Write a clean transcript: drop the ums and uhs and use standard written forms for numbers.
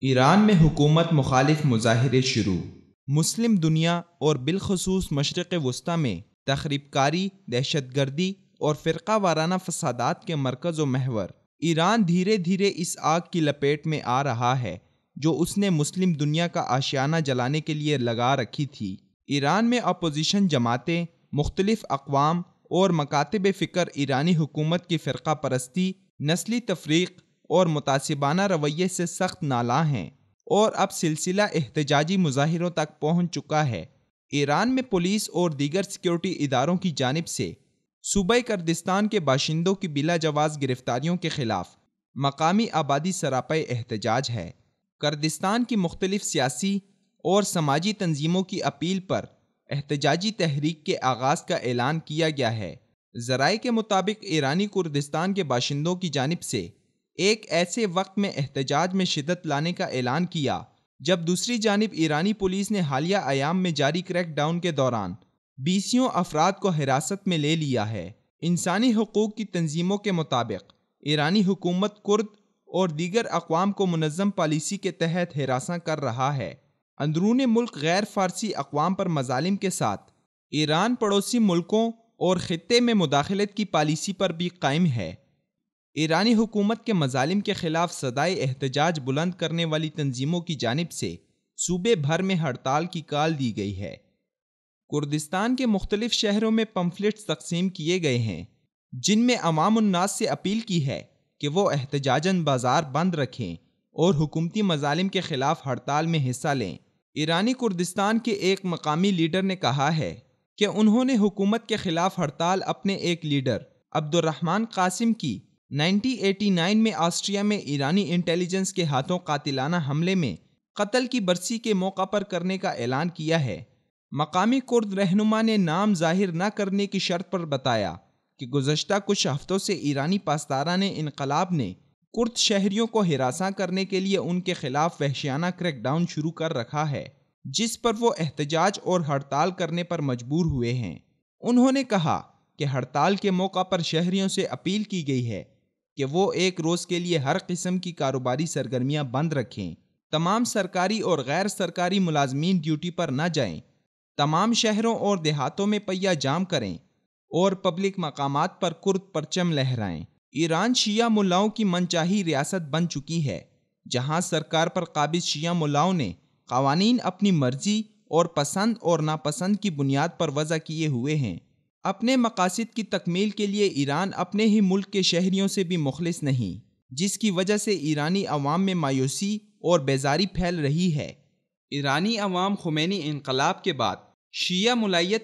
ایران میں حکومت مخالف مظاہرے شروع۔ مسلم دنیا اور بالخصوص مشرق وسطی میں تخریب کاری، دہشت گردی اور فرقہ وارانہ فسادات کے مرکز و محور ایران دھیرے دھیرے اس آگ کی لپیٹ میں آ رہا ہے جو اس نے مسلم دنیا کا آشیانہ جلانے کے لیے لگا رکھی تھی۔ ایران میں اپوزیشن جماعتیں، مختلف اقوام اور مکاتب فکر ایرانی حکومت کی فرقہ پرستی، نسلی تفریق اور متعصبانہ رویے سے سخت نالاں ہیں اور اب سلسلہ احتجاجی مظاہروں تک پہنچ چکا ہے۔ ایران میں پولیس اور دیگر سیکیورٹی اداروں کی جانب سے صوبہ کردستان کے باشندوں کی بلا جواز گرفتاریوں کے خلاف مقامی آبادی سراپے احتجاج ہے۔ کردستان کی مختلف سیاسی اور سماجی تنظیموں کی اپیل پر احتجاجی تحریک کے آغاز کا اعلان کیا گیا ہے۔ ذرائع کے مطابق ایرانی کردستان کے باشندوں کی جانب سے ایک ایسے وقت میں احتجاج میں شدت لانے کا اعلان کیا جب دوسری جانب ایرانی پولیس نے حالیہ ایام میں جاری کریک ڈاؤن کے دوران 20 افراد کو حراست میں لے لیا ہے۔ انسانی حقوق کی تنظیموں کے مطابق ایرانی حکومت کرد اور دیگر اقوام کو منظم پالیسی کے تحت ہراساں کر رہا ہے۔ اندرون ملک غیر فارسی اقوام پر مظالم کے ساتھ ایران پڑوسی ملکوں اور خطے میں مداخلت کی پالیسی پر بھی قائم ہے۔ ایرانی حکومت کے مظالم کے خلاف صدائے احتجاج بلند کرنے والی تنظیموں کی جانب سے صوبے بھر میں ہڑتال کی کال دی گئی ہے۔ کردستان کے مختلف شہروں میں پمفلٹس تقسیم کیے گئے ہیں جن میں عوام الناس سے اپیل کی ہے کہ وہ احتجاجاً بازار بند رکھیں اور حکومتی مظالم کے خلاف ہڑتال میں حصہ لیں۔ ایرانی کردستان کے ایک مقامی لیڈر نے کہا ہے کہ انہوں نے حکومت کے خلاف ہڑتال اپنے ایک لیڈر عبدالرحمن قاسم کی 1989 میں آسٹریا میں ایرانی انٹیلیجنس کے ہاتھوں قاتلانہ حملے میں قتل کی برسی کے موقع پر کرنے کا اعلان کیا ہے۔ مقامی کرد رہنما نے نام ظاہر نہ کرنے کی شرط پر بتایا کہ گزشتہ کچھ ہفتوں سے ایرانی پاسداران انقلاب نے کرد شہریوں کو ہراساں کرنے کے لیے ان کے خلاف وحشیانہ کریک ڈاؤن شروع کر رکھا ہے جس پر وہ احتجاج اور ہڑتال کرنے پر مجبور ہوئے ہیں۔ انہوں نے کہا کہ ہڑتال کے موقع پر شہریوں سے اپیل کی گئی ہے کہ وہ ایک روز کے لیے ہر قسم کی کاروباری سرگرمیاں بند رکھیں، تمام سرکاری اور غیر سرکاری ملازمین ڈیوٹی پر نہ جائیں، تمام شہروں اور دیہاتوں میں پہیہ جام کریں اور پبلک مقامات پر کرد پرچم لہرائیں۔ ایران شیعہ ملاؤں کی منچاہی ریاست بن چکی ہے جہاں سرکار پر قابض شیعہ ملاؤں نے قوانین اپنی مرضی اور پسند اور ناپسند کی بنیاد پر وضع کیے ہوئے ہیں۔ اپنے مقاصد کی تکمیل کے لیے ایران اپنے ہی ملک کے شہریوں سے بھی مخلص نہیں، جس کی وجہ سے ایرانی عوام میں مایوسی اور بیزاری پھیل رہی ہے۔ ایرانی عوام خمینی انقلاب کے بعد شیعہ ملائیت